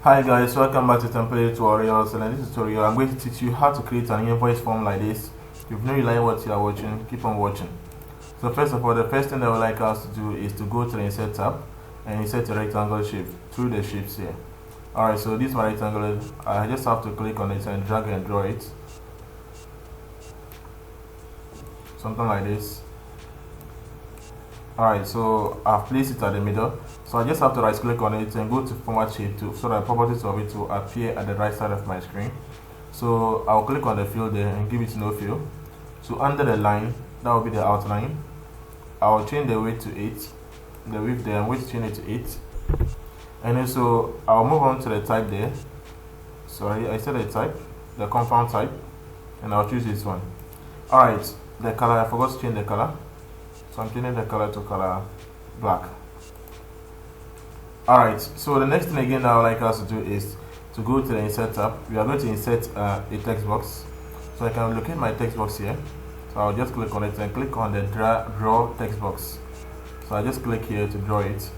Hi guys, welcome back to template tutorials, and in this tutorial I'm going to teach you how to create an invoice form like this. If you really like what you are watching, keep on watching. So first of all, the first thing that I would like us to do is to go to the insert tab and insert a rectangle shape through the shapes here. Alright, so this is my rectangle. I just have to click on it and drag and draw it. Something like this. Alright, so I've placed it at the middle. So I just have to right click on it and go to format shape so that properties of it will appear at the right side of my screen. So I'll click on the fill there and give it no fill. So under the line, that will be the outline. I'll change the width to 8. The width there, I'm going to change it to 8. And then so I'll move on to the type there. Sorry, I said the type, the compound type, and I'll choose this one. Alright, the color, I forgot to change the color. So I'm changing the color to color black. Alright, so the next thing again that I would like us to do is to go to the insert tab. We are going to insert a text box. So I can locate my text box here. So I'll just click on it and click on the draw text box. So I just click here to draw it.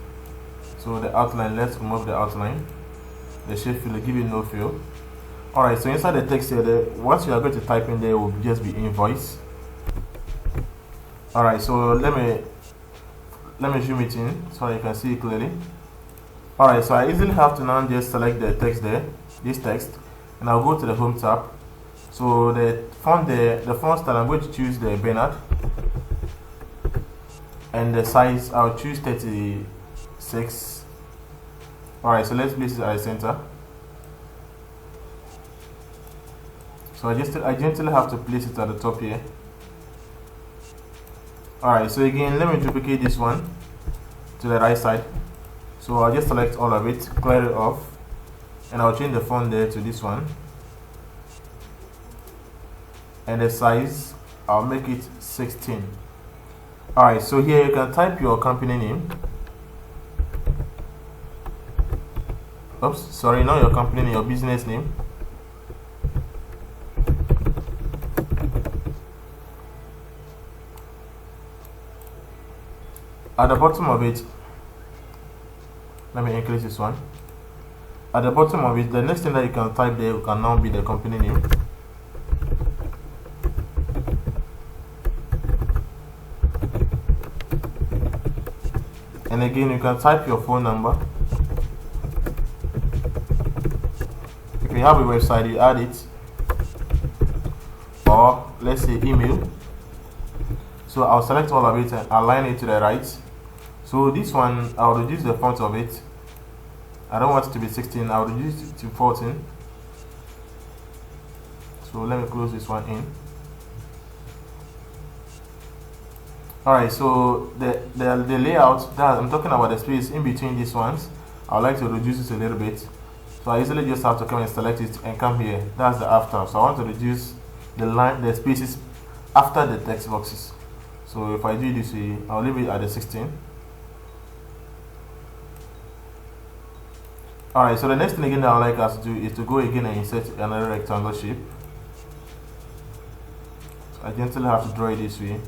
So the outline, let's remove the outline. The shape fill, give it no fill. Alright, so inside the text here, what you are going to type in there will just be invoice. Alright, so let me zoom it in so you can see it clearly. Alright, so I easily have to now just select the text there, this text, and I'll go to the home tab. So the font there, the font style, I'm going to choose the Bernard, and the size I'll choose 36. Alright, so let's place it at the center. So I gently have to place it at the top here. Alright, so again, let me duplicate this one to the right side. So I'll just select all of it, clear it off, and I'll change the font there to this one. And the size, I'll make it 16. Alright, so here you can type your company name. Oops, sorry, not your company name, your business name. At the bottom of it, let me increase this one. At the bottom of it, the next thing that you can type there can now be the company name. And again, you can type your phone number. If you have a website, you add it. Or let's say email. So I'll select all of it and align it to the right. So this one, I'll reduce the font of it. I don't want it to be 16, I'll reduce it to 14. So let me close this one in. Alright, so the layout, that I'm talking about the space in between these ones, I would like to reduce it a little bit. So I easily just have to come and select it and come here. That's the after. So I want to reduce the spaces after the text boxes. So if I do this way, I'll leave it at the 16. Alright, so the next thing again that I would like us to do is to go again and insert another rectangle shape. So I gently have to draw it this way.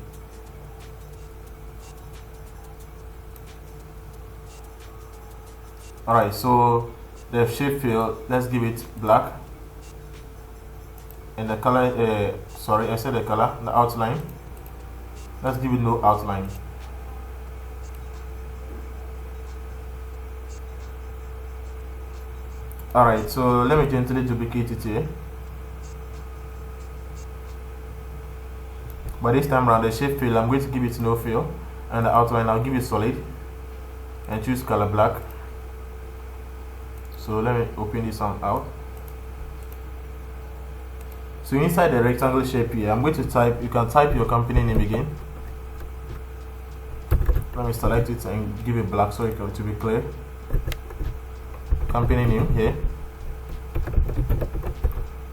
Alright, so the shape fill, let's give it black. And the color, sorry, I said the color, the outline. Let's give it no outline. Alright, so let me gently duplicate it here. But this time around, the shape fill, I'm going to give it no fill. And the outline, I'll give it solid. And choose color black. So let me open this one out. So inside the rectangle shape here, I'm going to type, you can type your company name again. Let me select it and give it black so it can to be clear. Company name here.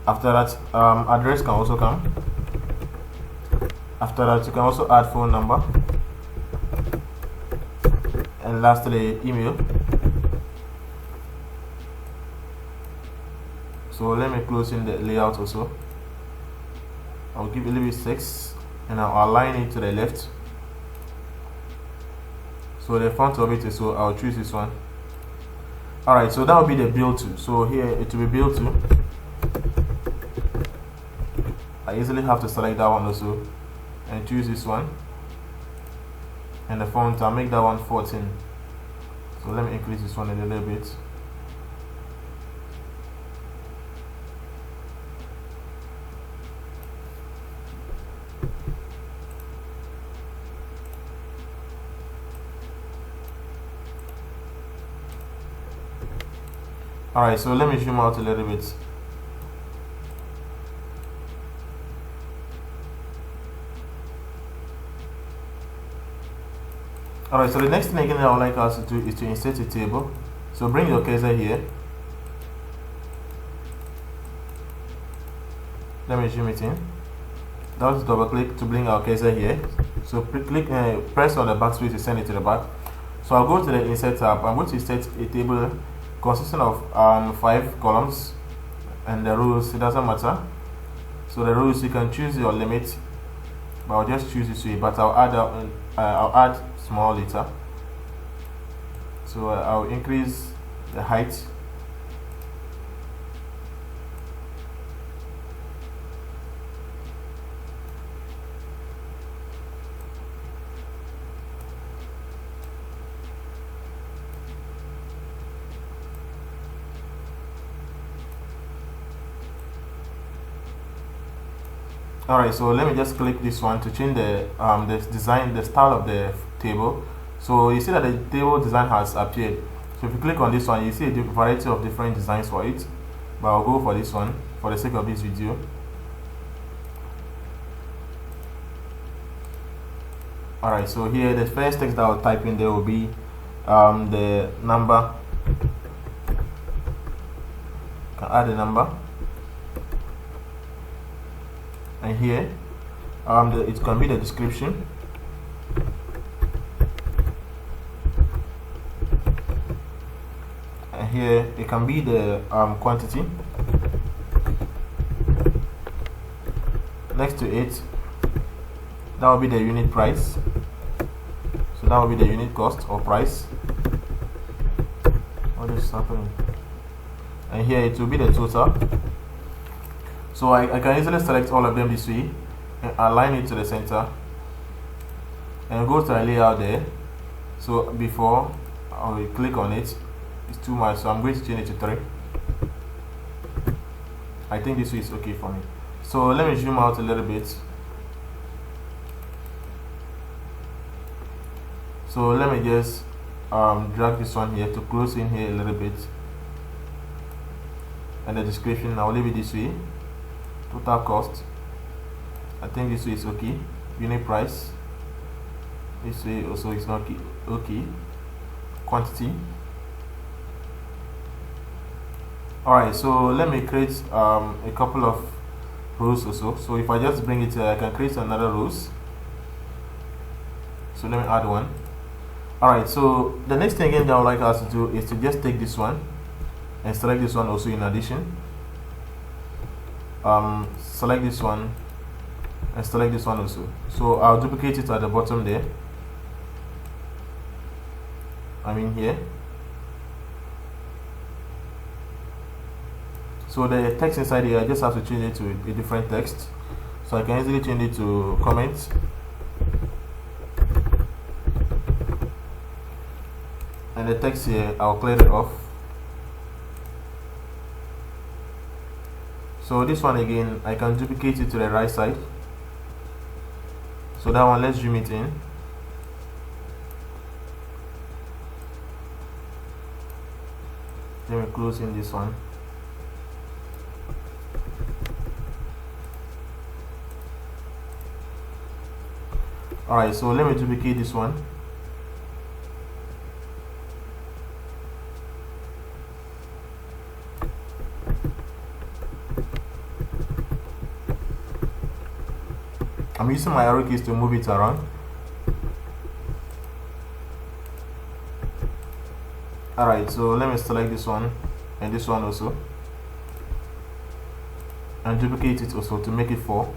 After that, address can also come. After that, you can also add phone number. And lastly, email. So let me close in the layout also. I'll give it a little bit 6 and I'll align it to the left. So the font of it is, so I'll choose this one. Alright, so that will be the build to. So here it will be build to. I easily have to select that one also and choose this one. And the font, I'll make that one 14. So let me increase this one a little bit. Alright, so let me zoom out a little bit. Alright, so the next thing again I would like us to do is to insert a table. So bring your cursor here. Let me zoom it in. Now double click to bring our cursor here. So click, press on the backspace to send it to the back. So I'll go to the insert tab. I'm going to insert a table consisting of 5 columns, and the rows, it doesn't matter. So the rows, you can choose your limit, but I'll just choose this way. But I'll add small later. So I'll increase the height. Alright, so let me just click this one to change the design, the style of the table. So you see that the table design has appeared. So if you click on this one, you see a variety of different designs for it, but I'll go for this one for the sake of this video. Alright, so here the first text that I'll type in there will be the number. Can add the number. And here it can be the description, and here it can be the quantity. Next to it, that will be the unit price. So that will be the unit cost or price. What is happening? And here it will be the total. So I can easily select all of them this way and align it to the center and go to a layout there. So before I will click on it, it's too much, so I'm going to change it to 3. I think this way is okay for me. So let me zoom out a little bit. So let me just drag this one here to close in here a little bit, and the description I'll leave it this way. Total cost, I think this way is okay. Unit price, this way also is not okay. Quantity. Alright, so let me create a couple of rows also. So if I just bring it I can create another rows. So let me add one. Alright, so the next thing again that I would like us to do is to just take this one and select this one also in addition. Select this one and select this one also. So I'll duplicate it at the bottom there. I mean here. So the text inside here, I just have to change it to a different text. So I can easily change it to comments. And the text here, I'll clear it off. So this one again, I can duplicate it to the right side. So that one, let's zoom it in. Let me close in this one. Alright, so let me duplicate this one. I'm using my arrow keys to move it around. Alright, so let me select this one and this one also, and duplicate it also to make it 4.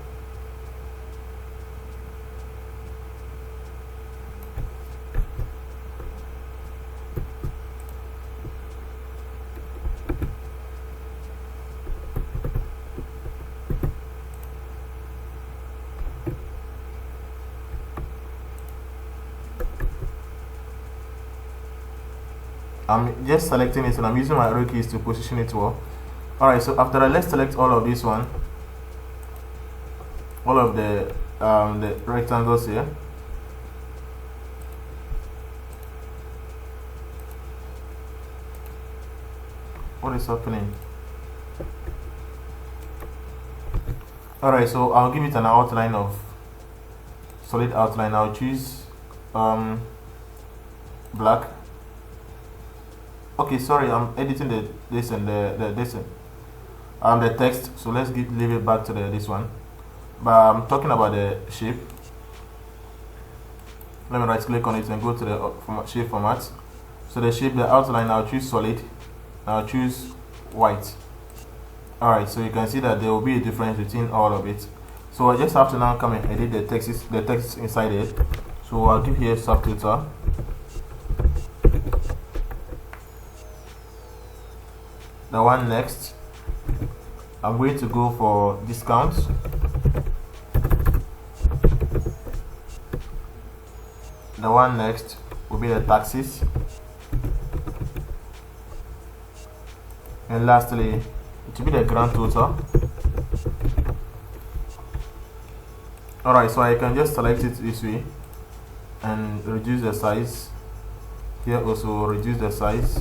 I'm just selecting it and I'm using my arrow keys to position it well. Alright, so after that, let's select all of this one, all of the rectangles here. What is happening? Alright, so I'll give it an outline of solid outline. I'll choose black. Okay, sorry, I'm editing the text, so let's leave it back to this one. But I'm talking about the shape. Let me right click on it and go to the shape format. So the shape, the outline, I'll choose solid. I'll choose white. Alright, so you can see that there will be a difference between all of it. So I just have to now come and edit the text inside it. So I'll give here subtotal. The one next, I'm going to go for discounts. The one next will be the taxes. And lastly, it will be the grand total. Alright, so I can just select it this way and reduce the size. Here also reduce the size.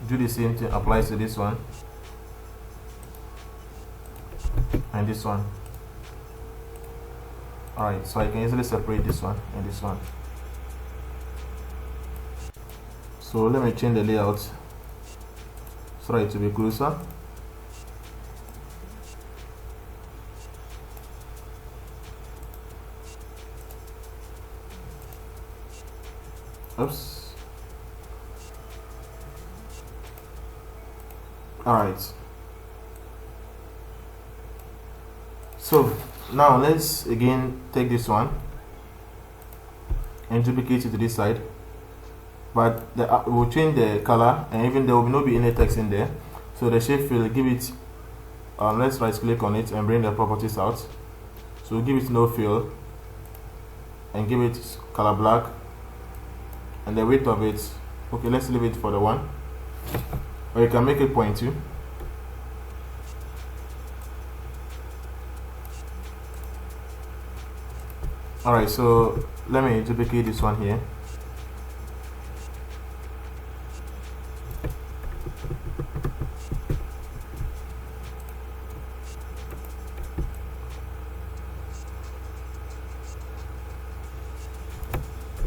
Do the same thing applies to this one and this one. Alright, so I can easily separate this one and this one. So let me change the layout so that it will be closer. Oops. Alright. So now let's again take this one and duplicate it to this side. But we'll change the color, and even there will not be any text in there. So the shape fill, give it let's right click on it and bring the properties out. So we'll give it no fill and give it color black, and the width of it, okay, let's leave it for the 1, or you can make it 0.2. Alright, so let me duplicate this one here.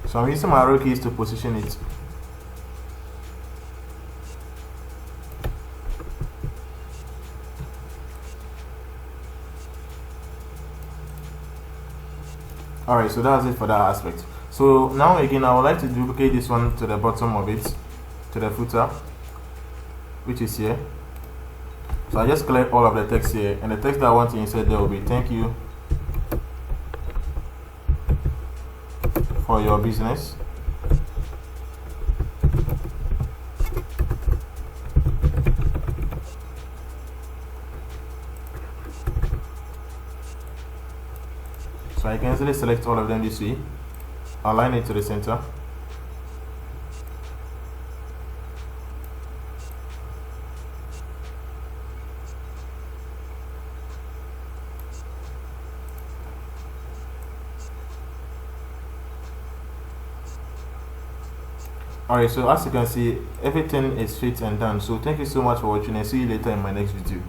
So I'm using my arrow keys to position it. Alright, so that's it for that aspect. So now again, I would like to duplicate this one to the bottom of it, to the footer, which is here. So I just collect all of the text here, and the text that I want to insert there will be thank you for your business. So I can easily select all of them this way, align it to the center. Alright, so as you can see, everything is fit and done. So thank you so much for watching, and see you later in my next video.